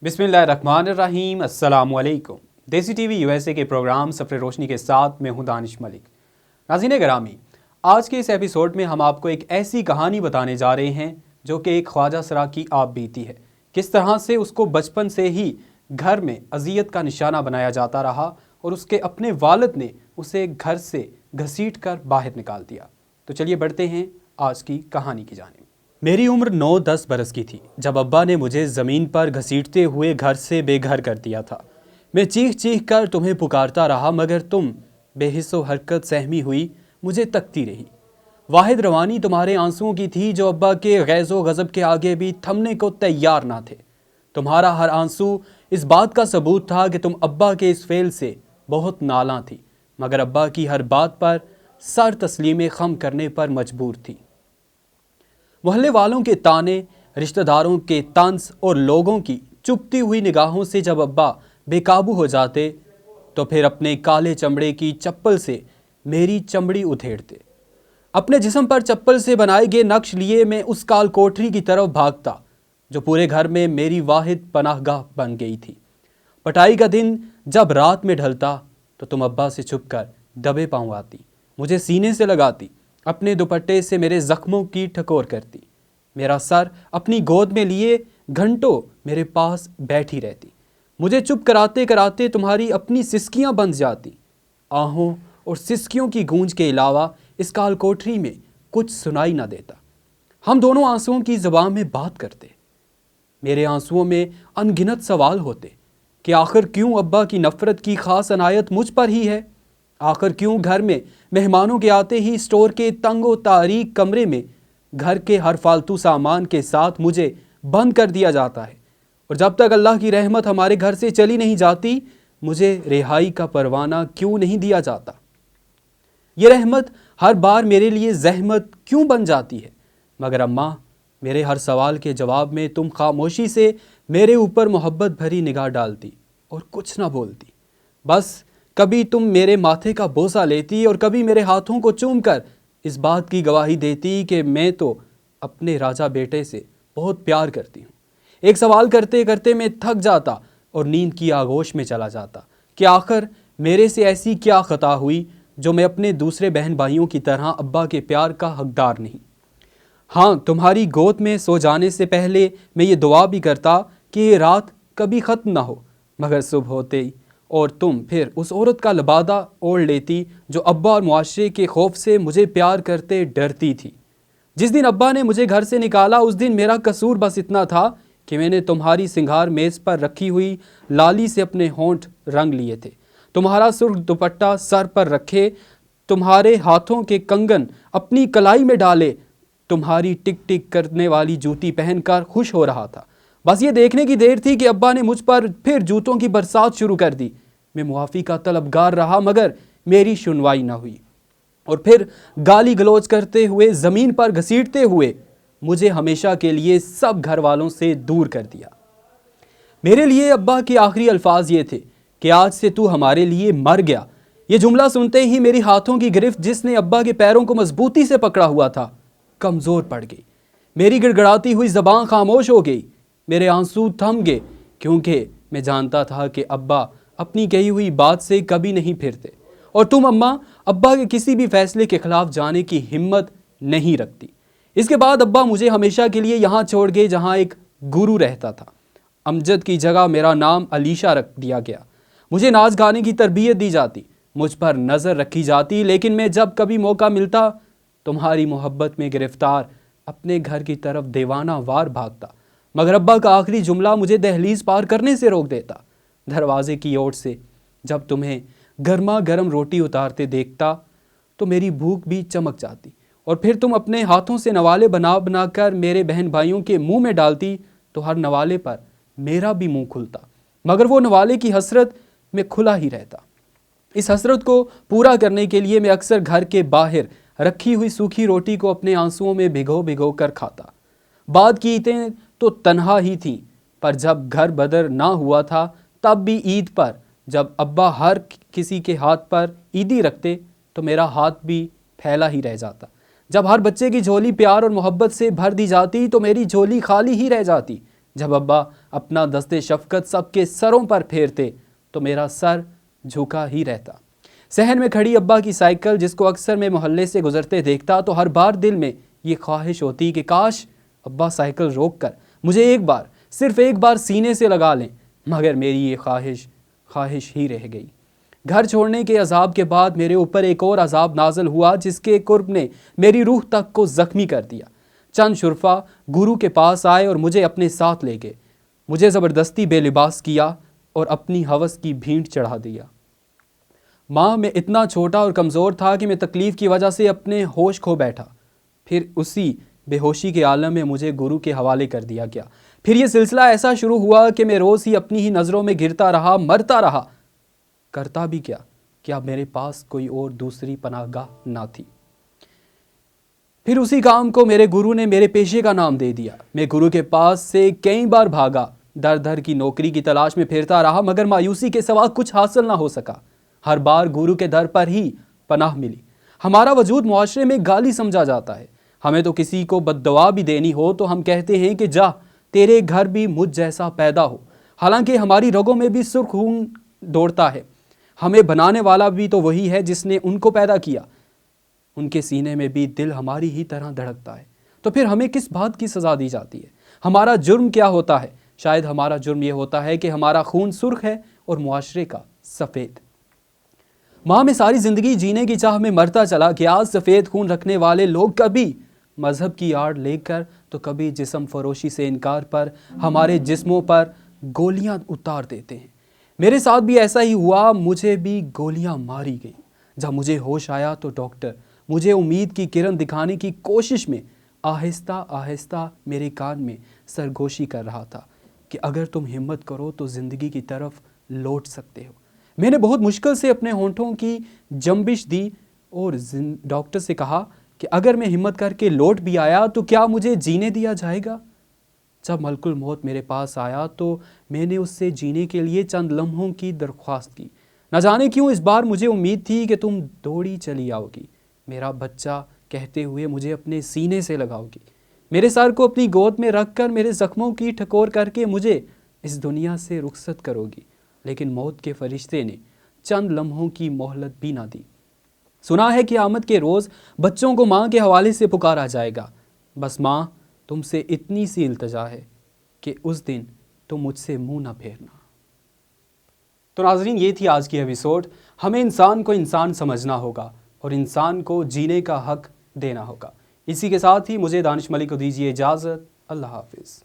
बिस्मिल्लाहिर्रहमानिर्रहीम। अस्सलाम वालेकुम। देसी टीवी यूएसए के प्रोग्राम सफ़र रोशनी के साथ मैं हूं दानिश मलिक। नाज़रीन ग्रामी, आज के इस एपिसोड में हम आपको एक ऐसी कहानी बताने जा रहे हैं जो कि एक ख्वाजा सरा की आप बीती है। किस तरह से उसको बचपन से ही घर में अजियत का निशाना बनाया जाता रहा और उसके अपने वालिद ने उसे घर से घसीट कर बाहर निकाल दिया। तो चलिए बढ़ते हैं आज की कहानी की जानिब। मेरी उम्र 9-10 बरस की थी जब अब्बा ने मुझे ज़मीन पर घसीटते हुए घर से बेघर कर दिया था। मैं चीख चीख कर तुम्हें पुकारता रहा मगर तुम बेहिस्सो हरकत सहमी हुई मुझे तकती रही। वाहिद रवानी तुम्हारे आंसुओं की थी जो अब्बा के गैज़ो गज़ब के आगे भी थमने को तैयार ना थे। तुम्हारा हर आंसू इस बात का सबूत था कि तुम अब्बा के इस फेल से बहुत नाला थी, मगर अब्बा की हर बात पर सर तस्लीम खम करने पर मजबूर थी। मोहल्ले वालों के ताने, रिश्तेदारों के तंज और लोगों की चुभती हुई निगाहों से जब अब्बा बेकाबू हो जाते तो फिर अपने काले चमड़े की चप्पल से मेरी चमड़ी उधेड़ते। अपने जिस्म पर चप्पल से बनाए गए नक्श लिए मैं उस काल कोठरी की तरफ भागता जो पूरे घर में मेरी वाहिद पनाहगाह बन गई थी। पटाई का दिन जब रात में ढलता तो तुम अब्बा से छुपकर दबे पांव आती, मुझे सीने से लगाती, अपने दुपट्टे से मेरे जख्मों की ठकोर करती, मेरा सर अपनी गोद में लिए घंटों मेरे पास बैठी रहती। मुझे चुप कराते कराते तुम्हारी अपनी सिसकियां बंध जाती। आहों और सिसकियों की गूंज के अलावा इस काल कोठरी में कुछ सुनाई ना देता। हम दोनों आंसुओं की ज़बान में बात करते। मेरे आंसुओं में अनगिनत सवाल होते कि आखिर क्यों अब्बा की नफ़रत की ख़ास अनायत मुझ पर ही है। आखिर क्यों घर में मेहमानों के आते ही स्टोर के तंगो तारीक कमरे में घर के हर फालतू सामान के साथ मुझे बंद कर दिया जाता है, और जब तक अल्लाह की रहमत हमारे घर से चली नहीं जाती मुझे रिहाई का परवाना क्यों नहीं दिया जाता। ये रहमत हर बार मेरे लिए जहमत क्यों बन जाती है। मगर अम्मा, मेरे हर सवाल के जवाब में तुम खामोशी से मेरे ऊपर मोहब्बत भरी निगाह डालती और कुछ ना बोलती। बस कभी तुम मेरे माथे का बोसा लेती और कभी मेरे हाथों को चूमकर इस बात की गवाही देती कि मैं तो अपने राजा बेटे से बहुत प्यार करती हूँ। एक सवाल करते करते मैं थक जाता और नींद की आगोश में चला जाता कि आखिर मेरे से ऐसी क्या खता हुई जो मैं अपने दूसरे बहन भाइयों की तरह अब्बा के प्यार का हकदार नहीं। हाँ, तुम्हारी गोद में सो जाने से पहले मैं ये दुआ भी करता कि ये रात कभी ख़त्म ना हो, मगर सुबह होते ही और तुम फिर उस औरत का लबादा ओढ़ लेती जो अब्बा और मुआशरे के खौफ से मुझे प्यार करते डरती थी। जिस दिन अब्बा ने मुझे घर से निकाला उस दिन मेरा कसूर बस इतना था कि मैंने तुम्हारी सिंगार मेज़ पर रखी हुई लाली से अपने होंठ रंग लिए थे, तुम्हारा सुर्ख दुपट्टा सर पर रखे, तुम्हारे हाथों के कंगन अपनी कलाई में डाले, तुम्हारी टिक टिक करने वाली जूती पहनकर खुश हो रहा था। बस ये देखने की देर थी कि अब्बा ने मुझ पर फिर जूतों की बरसात शुरू कर दी। मैं मुआफ़ी का तलबगार रहा मगर मेरी सुनवाई न हुई, और फिर गाली गलौज करते हुए ज़मीन पर घसीटते हुए मुझे हमेशा के लिए सब घर वालों से दूर कर दिया। मेरे लिए अब्बा के आखिरी अल्फाज ये थे कि आज से तू हमारे लिए मर गया। ये जुमला सुनते ही मेरी हाथों की गिरफ्त जिसने अब्बा के पैरों को मजबूती से पकड़ा हुआ था कमज़ोर पड़ गई। मेरी गिड़गड़ाती हुई ज़बान खामोश हो गई, मेरे आंसू थम गए, क्योंकि मैं जानता था कि अब्बा अपनी कही हुई बात से कभी नहीं फिरते और तुम अम्मा अब्बा के किसी भी फैसले के खिलाफ जाने की हिम्मत नहीं रखती। इसके बाद अब्बा मुझे हमेशा के लिए यहाँ छोड़ गए जहाँ एक गुरु रहता था। अमजद की जगह मेरा नाम अलीशा रख दिया गया। मुझे नाच गाने की तरबियत दी जाती, मुझ पर नज़र रखी जाती, लेकिन मैं जब कभी मौका मिलता तुम्हारी मोहब्बत में गिरफ्तार अपने घर की तरफ दीवाना वार भागता, मगर अब्बा का आखिरी जुमला मुझे दहलीज पार करने से रोक देता। दरवाजे की ओर से जब तुम्हें गर्मा गर्म रोटी उतारते देखता तो मेरी भूख भी चमक जाती, और फिर तुम अपने हाथों से नवाले बना बनाकर मेरे बहन भाइयों के मुंह में डालती तो हर नवाले पर मेरा भी मुंह खुलता, मगर वो नवाले की हसरत में खुला ही रहता। इस हसरत को पूरा करने के लिए मैं अक्सर घर के बाहर रखी हुई सूखी रोटी को अपने आंसुओं में भिगो भिगो कर खाता। बाद की ईदें तो तन्हा ही थीं, पर जब घर बदर ना हुआ था तब भी ईद पर जब अब्बा हर किसी के हाथ पर ईदी रखते तो मेरा हाथ भी फैला ही रह जाता। जब हर बच्चे की झोली प्यार और मोहब्बत से भर दी जाती तो मेरी झोली खाली ही रह जाती। جب ابا اپنا دست شفقت سب کے سروں پر پھیرتے تو میرا سر جھکا ہی رہتا۔ صحن میں کھڑی ابا کی سائیکل جس کو اکثر میں محلے سے گزرتے دیکھتا تو ہر بار دل میں یہ خواہش ہوتی کہ کاش ابا سائیکل روک کر مجھے ایک بار، صرف ایک بار سینے سے لگا لیں، مگر میری یہ خواہش ہی رہ گئی۔ گھر چھوڑنے کے عذاب کے بعد میرے اوپر ایک اور عذاب نازل ہوا جس کے قرب نے میری روح تک کو زخمی کر دیا۔ چند شرفا گرو کے پاس آئے اور مجھے اپنے ساتھ لے گئے، مجھے زبردستی بے لباس کیا اور اپنی ہوس کی بھینٹ چڑھا دیا۔ ماں، میں اتنا چھوٹا اور کمزور تھا کہ میں تکلیف کی وجہ سے اپنے ہوش کھو بیٹھا۔ پھر اسی بے ہوشی کے عالم میں مجھے گرو کے حوالے کر دیا گیا۔ پھر یہ سلسلہ ایسا شروع ہوا کہ میں روز ہی اپنی ہی نظروں میں گرتا رہا، مرتا رہا۔ کرتا بھی کیا میرے پاس کوئی اور دوسری پناہ گاہ نہ تھی۔ پھر اسی کام کو میرے گرو نے میرے پیشے کا نام دے دیا۔ میں گرو کے پاس سے کئی بار بھاگا، در در کی نوکری کی تلاش میں پھرتا رہا، مگر مایوسی کے سوا کچھ حاصل نہ ہو سکا۔ ہر بار گرو کے در پر ہی پناہ ملی۔ ہمارا وجود معاشرے میں گالی سمجھا جاتا ہے۔ ہمیں تو کسی کو بد دعا بھی دینی ہو تو ہم کہتے ہیں کہ جا تیرے گھر بھی مجھ جیسا پیدا ہو، حالانکہ ہماری رگوں میں بھی سرخ خون دوڑتا ہے۔ ہمیں بنانے والا بھی تو وہی ہے جس نے ان کو پیدا کیا، ان کے سینے میں بھی دل ہماری ہی طرح دھڑکتا ہے، تو پھر ہمیں کس بات کی سزا دی جاتی ہے؟ ہمارا جرم کیا ہوتا ہے؟ شاید ہمارا جرم یہ ہوتا ہے کہ ہمارا خون سرخ ہے اور معاشرے کا سفید۔ ماں، میں ساری زندگی جینے کی چاہ میں مرتا چلا کہ آج سفید خون رکھنے والے لوگ کبھی مذہب کی آڑ لے کر تو کبھی جسم فروشی سے انکار پر ہمارے جسموں پر گولیاں اتار دیتے ہیں۔ میرے ساتھ بھی ایسا ہی ہوا، مجھے بھی گولیاں ماری گئیں۔ جب مجھے ہوش آیا تو ڈاکٹر مجھے امید کی کرن دکھانے کی کوشش میں آہستہ آہستہ میرے کان میں سرگوشی کر رہا تھا کہ اگر تم ہمت کرو تو زندگی کی طرف لوٹ سکتے ہو۔ میں نے بہت مشکل سے اپنے ہونٹوں کی جنبش دی اور ڈاکٹر سے کہا کہ اگر میں ہمت کر کے لوٹ بھی آیا تو کیا مجھے جینے دیا جائے گا؟ جب ملک الموت میرے پاس آیا تو میں نے اس سے جینے کے لیے چند لمحوں کی درخواست کی۔ نہ جانے کیوں اس بار مجھے امید تھی کہ تم دوڑی چلی آؤ گی، میرا بچہ کہتے ہوئے مجھے اپنے سینے سے لگاؤ گی، میرے سر کو اپنی گود میں رکھ کر میرے زخموں کی ٹھکور کر کے مجھے اس دنیا سے رخصت کرو گی۔ لیکن موت کے فرشتے نے چند لمحوں کی مہلت بھی نہ دی۔ سنا ہے قیامت کے روز بچوں کو ماں کے حوالے سے پکارا جائے گا، بس ماں تم سے اتنی سی التجا ہے کہ اس دن تم مجھ سے منہ نہ پھیرنا۔ تو ناظرین، یہ تھی آج کی ایپیسوڈ۔ ہمیں انسان کو انسان سمجھنا ہوگا اور انسان کو جینے کا حق دینا ہوگا۔ اسی کے ساتھ ہی مجھے دانش ملک کو دیجیے اجازت۔ اللہ حافظ۔